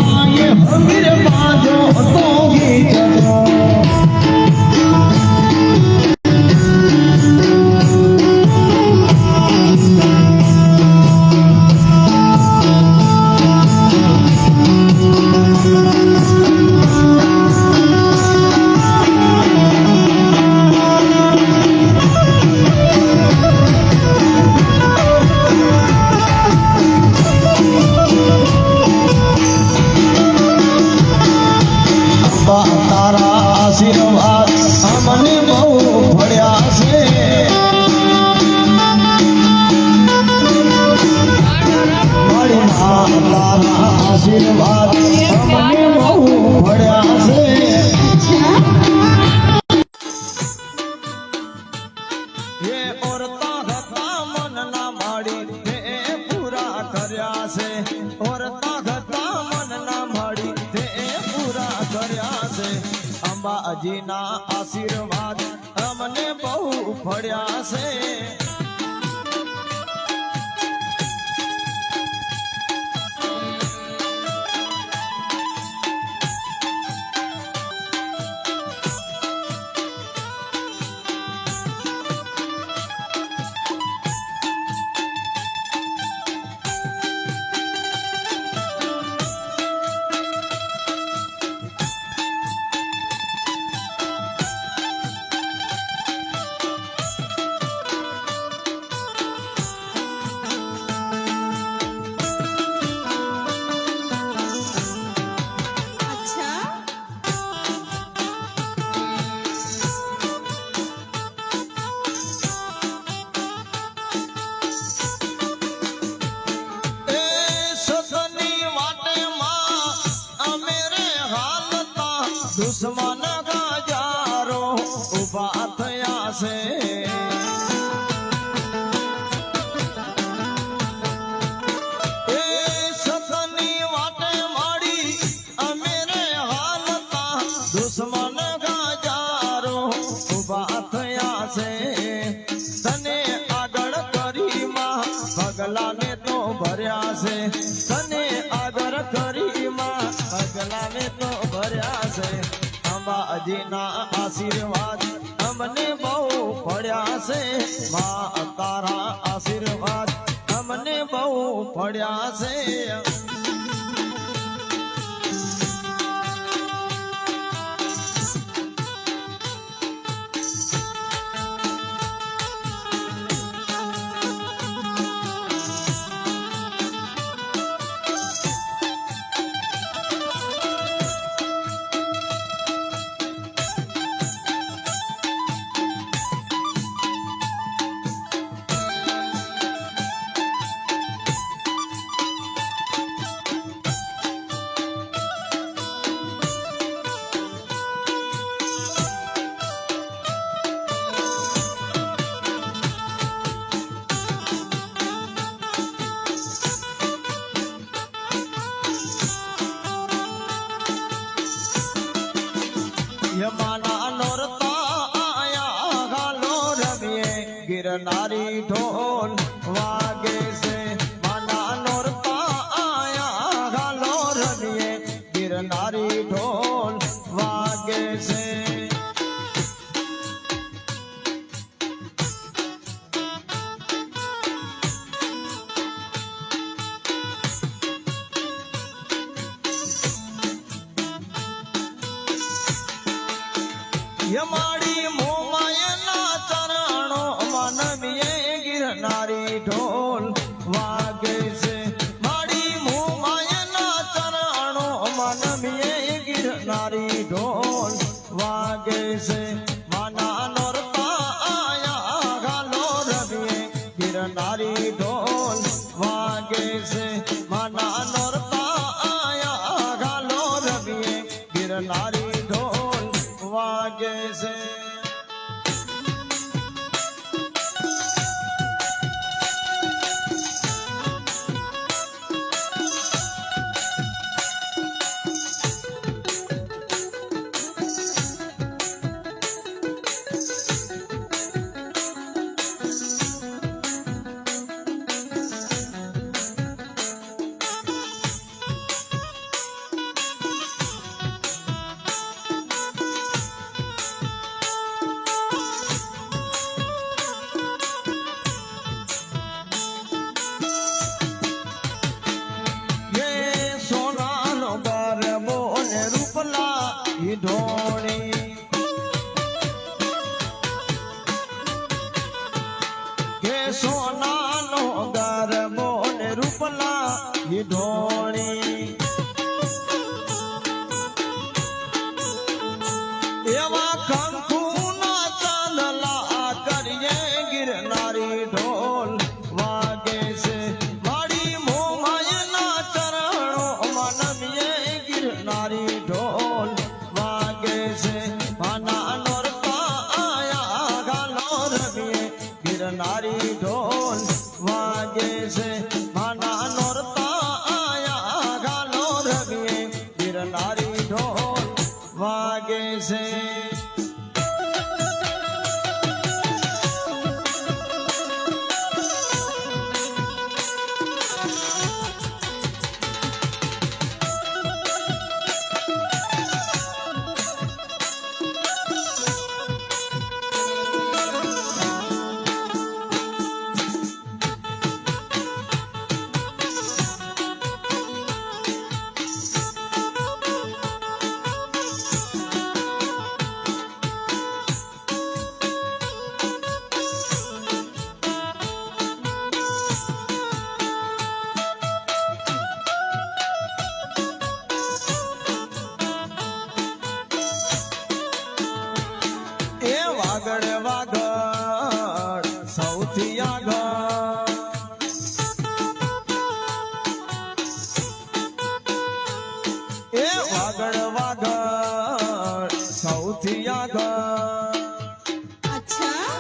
માએ હમીર બાજો તો ગીચતો તારા આશીર્વાદ અમને બહુ પડ્યા છે મારી માં તારા આશીર્વાદ અમને બહુ પડ્યા છે એ ઓરતા હતા મનના માડી તે પૂરા કર્યા છે ઓરતા હતા મનના માડી તે પૂરા કર્યા છે અંબાજીના આશીર્વાદ અમને બહુ પડ્યા છે દુશ્મન ગજારો ઉભા થયા છે એ સતની વાટે માડી અમે રે હાલતા દુશ્મન ગજારો ઉભા થયા છે તને આગળ કરી માં પગલાને તો ભર્યા છે તને આગળ કરી માં પગલાને તો ભર્યા છે અંબાજીના આશીર્વાદ અમને બહુ પડ્યા છે માં તારા આશીર્વાદ અમને બહુ પડ્યા છે યમાના નોરતા આયા ગાલો રમીએ ગિરનારી ઢોલ વાગે છે માના નોરતા આયા ગાલો રમીએ ગિરનારી ઢોલ વાગે છે યમાડી મોમાયના ચરણો માનવીએ ગિરનારી ઢોલ વાગે છે માડી મોમાયના ચરણો માનવીએ ગિરનારી ઢોલ વાગે છે માના નોરતા આયા ગાલો રમીએ ગિરનારી ઢોલ વાગે છે માના નોરતા આયા ગાલો રમીએ ગિરનારી ઢોલ વાગે છે ઢોળી કે સોનાનો ગરબો ને રૂપલા ઢોળી એવા કંકુના ચાંદલા કરીએ ગિરનારી ઢોલ વાગે છે મારી મોમાયના ચરણો માનવીએ ગિરનારી ઢોલ વાગે છે માના નોરતા આયા ગાલો રમીએ ગિરનારી ઢોલ વાગે છે માના નોરતા આયા ગાલો રમીએ ગિરનારી ઢોલ વાગે છે એ વાગડ વાગડ સૌથી આગળ એ વાગડ વાગડ સૌથી આગળ અચ્છા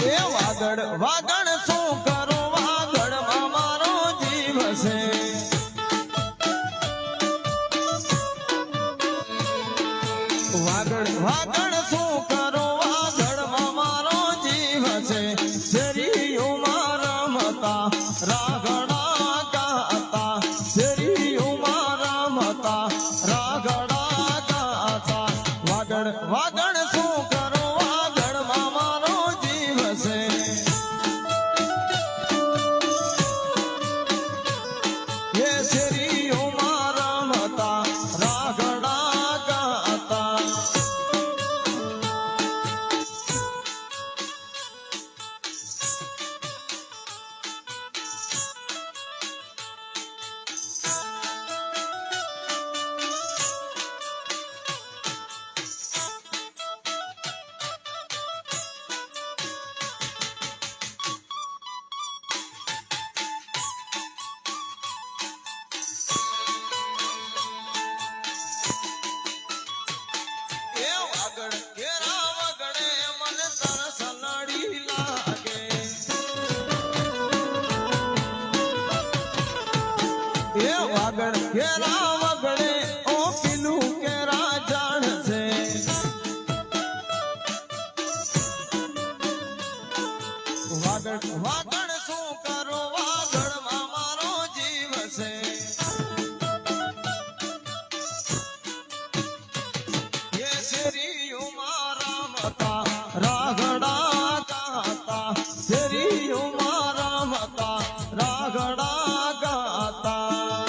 એ વાગડ વાગડ શું કરો વાગડમાં મારો જીવ છે વાગડ વાગડ શું કરો વાગડમાં મારો જીવ છે શેરીઓમાં રમતા રાગડા ગાતા શેરીઓમાં રમતા રાગડા ગાતા વાગડ વાગડ શું કરો વાગડમાં મારો જીવ છે એ શેરીઓમાં રમતા રાગડા ગાતા એ વાગડ ઘેરા વગડે મને તરસ નડી લાગે એ વાગડ ઘેરા વગડે ઓ પીલું કેરા જાણ છે વાગડ વાગડ શું કરો વાગડમાં મારો જીવ છે એ શેરીઓમાં રમતા રાગડા ગાતા શેરીઓમાં રમતા રાગડા ગાતા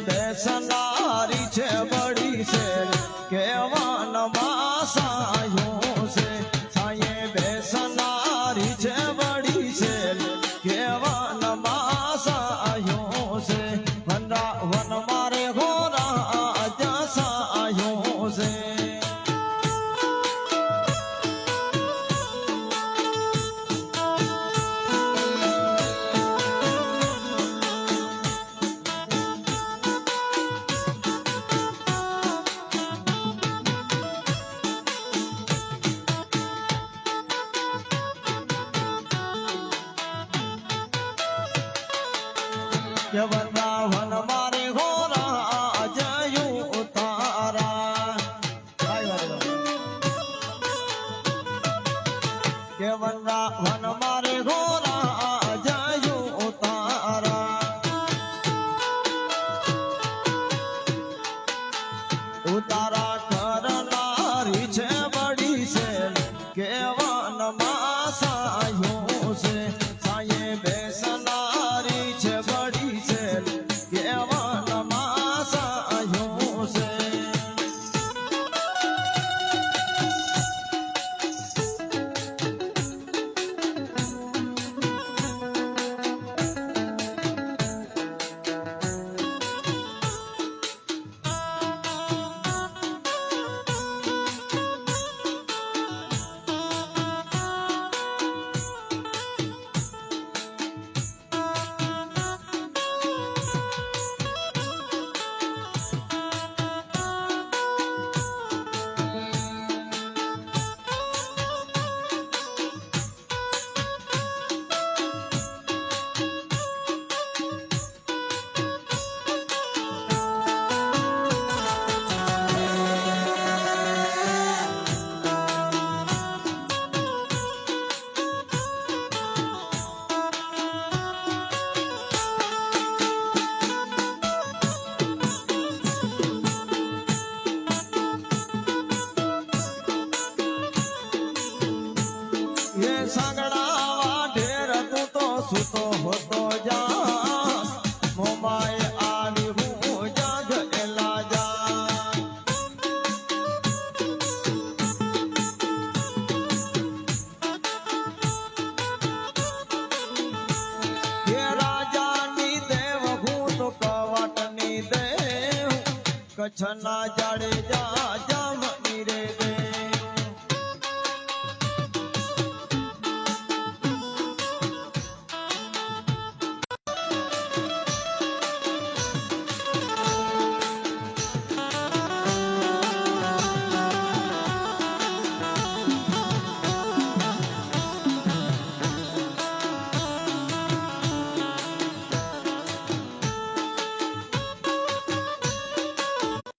બેસનારી છે બડી શેર કેવાન માસાયું છે સાયે બેસનારી છે બડી શેર કેવાન માસાયું છે વન મારે હોરા જસાયું છે કે વૃંદાવન મારે હોરા જયું તારા કે વૃંદાવન મારે હોરા જયું તારા ઉતારા કરનારી છે બડી છે કેવન માસાયું છે સાયે બેસનારી છે બડી છે કેવન માસાયું છે ये सांगड़ा ढेर तू तो सुतो होतो जा मोमाए आली हूँ जाग एला जा ये राजा नी देव हूँ तो कवाट नी देव कच्छना जाड़े जा जाम नीरे दे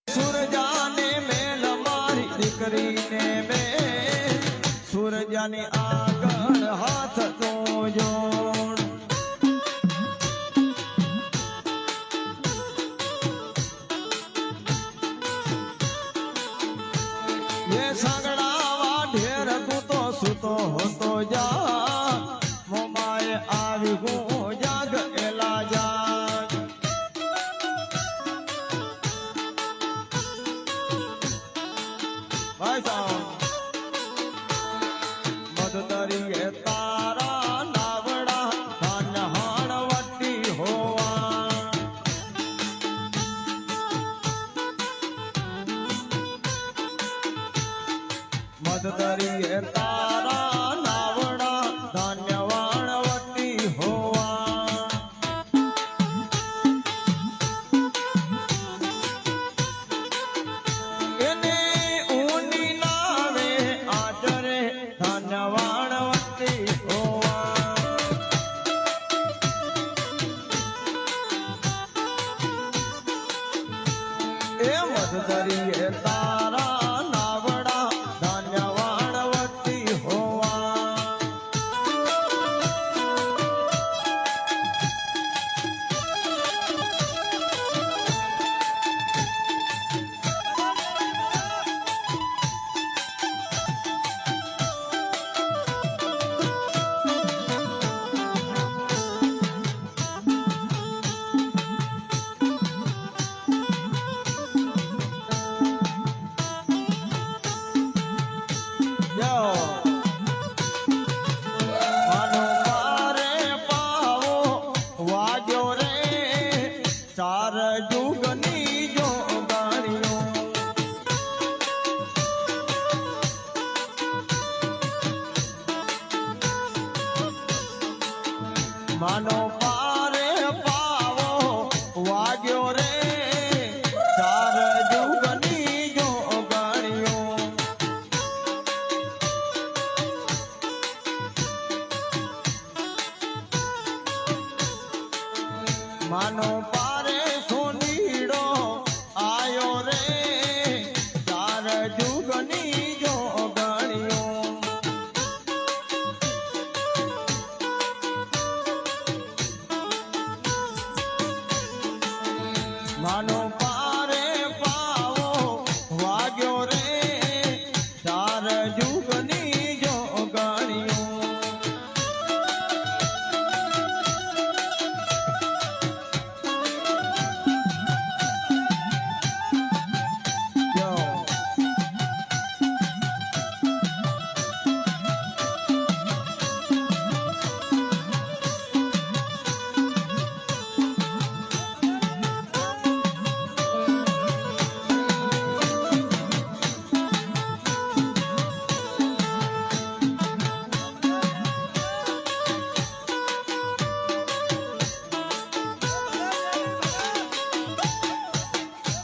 સુરજાને મેલ મારી દીકરીને મેલ સુરજાની આગળ હાથ તો જોડ ये सांगड़ा ढेर तू तो सुतो होतो जा मोमाए આવી હું જાગ એલા જાગ ભાઈ સાહેબ મદદરીએ તારા નાવડા હાણ વટી હોવા મદદરીએ તારા નાવડા ધાન્યવાણ વટી હોવા એને ઊની નાવે આદરે ધાન્યવાણ વટી હોવા એ મદદરીએ તારા નાવડા ધાન્યવાણ વટી હોવા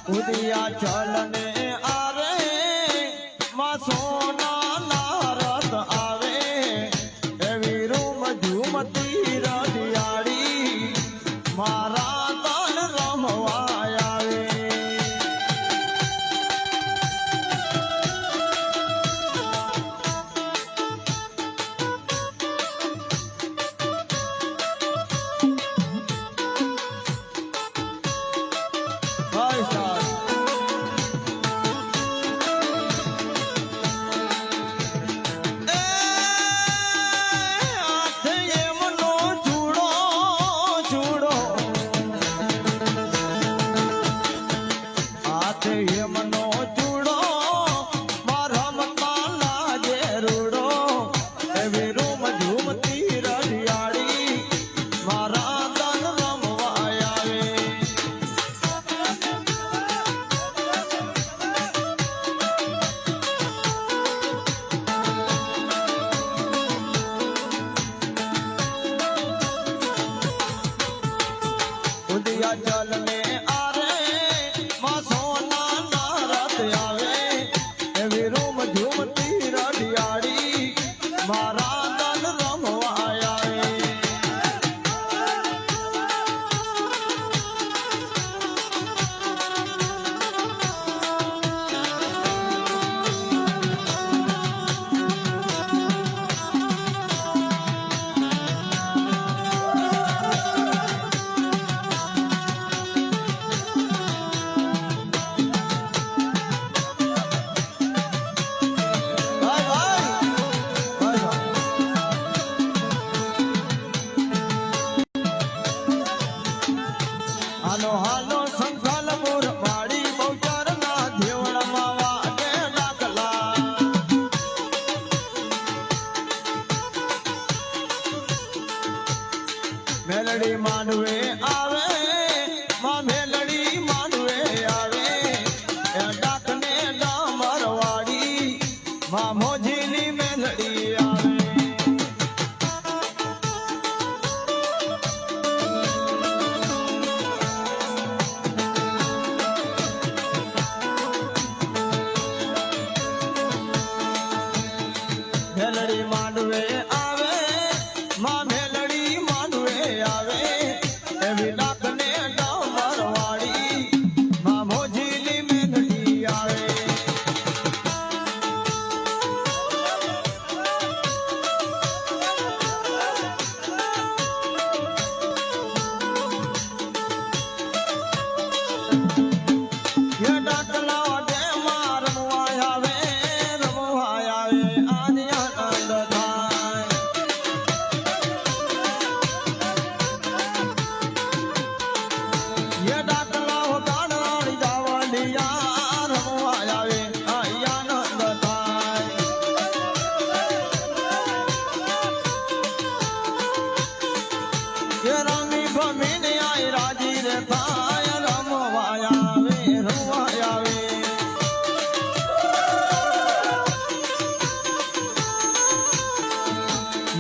ઉદિયા ચલને આરે માં સોના નારદ આવે એવી રૂમ ઝુમતી રડિયાળી મારા તન રમવા આવે Bye, sir. ઉદિયા જલ ને આરે માં સોના નારદ આવે એવી રૂમ ઝુમતી રડિયાળી મારા તન રમવા આવે હાલો હાલો સંખાલપુર વાડી બહુચરના દેવળમાં વાગે ડાકલા મેલડી માંડવે આવે માં મેલડી માંડવે આવે એ ડાકને ડામર વાડી માં મોજીની મેલડી આવે મેલડી માંડવે આવે માં મેલડી માંડવે આવે એવી ડાકને ડામર વાળી માં મોજીની મેલડી આવે એ ડાકલા વાગે માં રમવા આવે આદિ આનંદ થાય એ ડાકલા વગાડવાળી જાવલિયા રમવા આવે આનંદ થાય એ રામી ભમીને આઈ રાજી રે થાય રમવા આવે રમવા આવે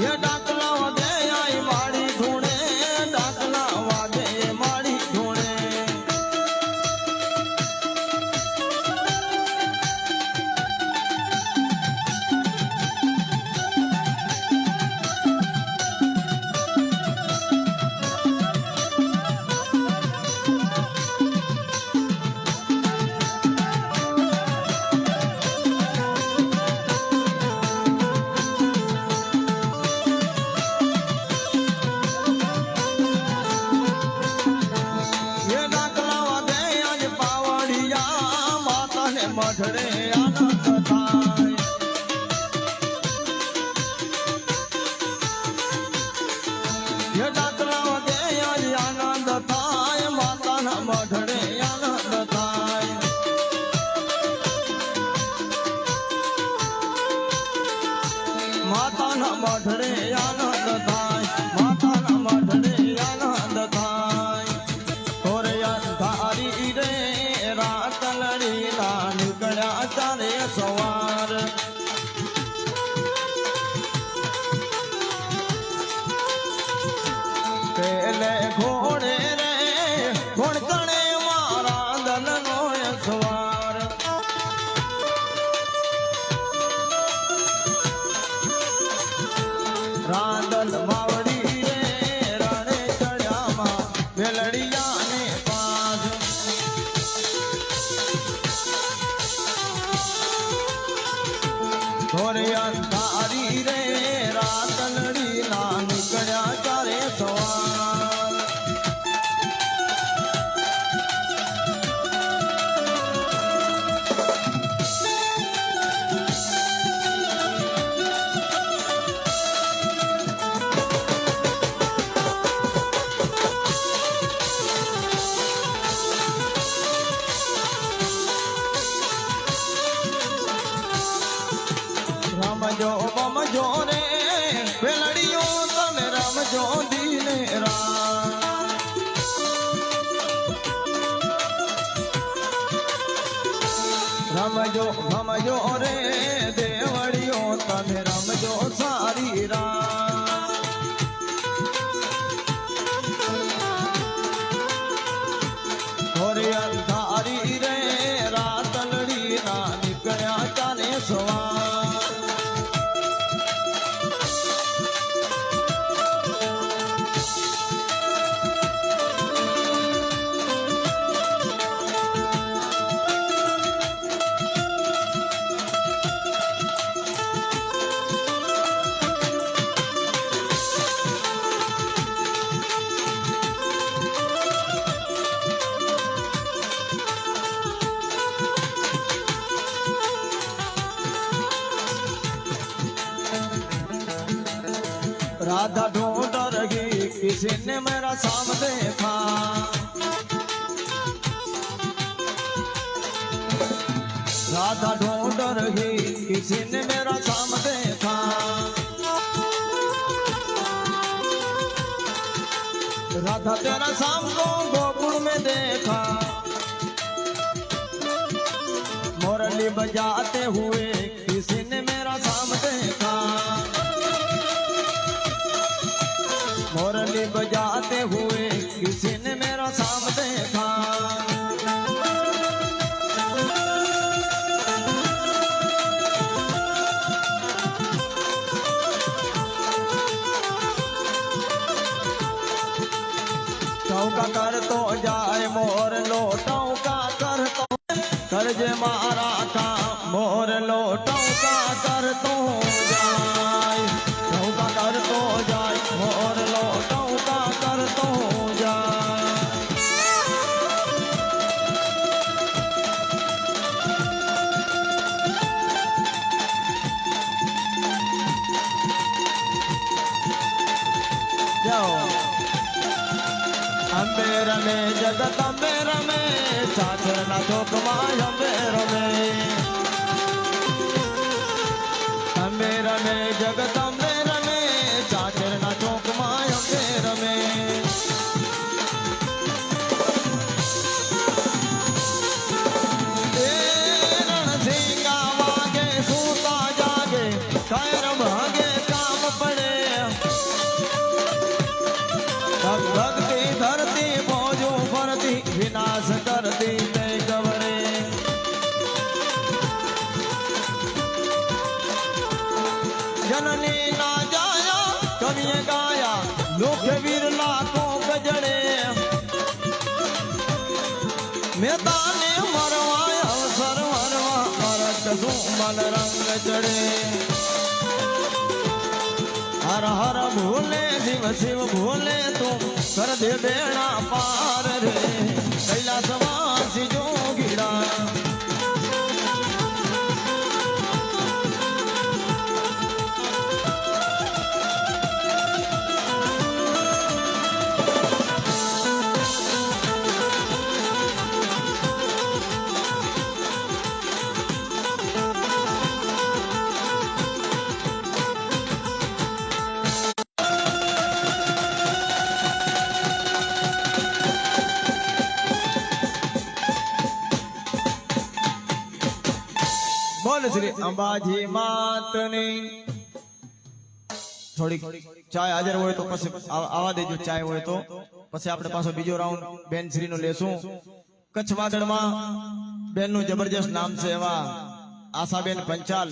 ये डाकला वागे आई माड़ी धूणे डाकला वागे माड़ी धूणे ये डाकला वागे आज पावड़िया माता ने मठड़े आनंद थाय ये डाकला वागे आज आनंद थाय माता ना मठड़े आनंद थाय माता ना मठड़े आनंद थाय माता ना मठड़े आनंद थाय धारी रे रात लड़ी निकल्या चारे सवार पेले घोड़े रे घोड़कणे मारा दल नो સવાર રાંદલ માવડી રે રણે ચડ્યામાં વેલડિયાને પાસ થોરે અંધારી રે રાતલડી ના નીકળ્યા ચારે સવાર રમજો બમજો રે વેલડીઓ તમે રમજો દીને રા રમજો ભમજો રે દેવડીઓ તમે રમજો સારી રા થોરી અંધારી રે રાતલડી ના નીકળ્યા ચાલે સવાર राधा ढूंढ रही किसी ने मेरा साम देखा राधा ढूंढ रही किसी ने मेरा साम देखा राधा तेरा शाम को गोकुल में देखा मुरली बजाते हुए किसी ने मेरा शाम देखा मुरली बजाते हुए किसी ने मेरा शाम देखा टौका कर तो जाए मोर लो टौका कर तो करजे मारा का मोर लो टौका कर तो जाए टौका कर तो जाए मोर लो टौका कर तो जाए जाओ अंबे रमे जगत अंबे रमे चाचर ना चौक माय अंबे रमे अंबे रमे जगत अंबे रमे चाचर ना चौक माय अंबे रमे रणसिंगा वागे सूता जागे कैर भागे काम पड़े भक्ति धरती मौजू फरती विनाश करती ते गवड़े जननी ना जाया कविए गाया लोक वीर लाखों गजड़े मैदाने मरवाया अवसर मरवा मरत सुमन रंग चढ़े हर हर भोले शिव शिव भोले तुम कर दे बेड़ा पार रे कैलासवासी जोगीड़ा બોલ શ્રી અંબાજી માતની થોડીક ચાય હાજર હોય તો પછી આવા દેજો ચાય હોય તો પછી આપણે પાછો બીજો રાઉન્ડ બેન શ્રી નો લેશું કચ્છ વાદળમાં બેનનું જબરજસ્ત નામ છે એવા આશાબેન પંચાલ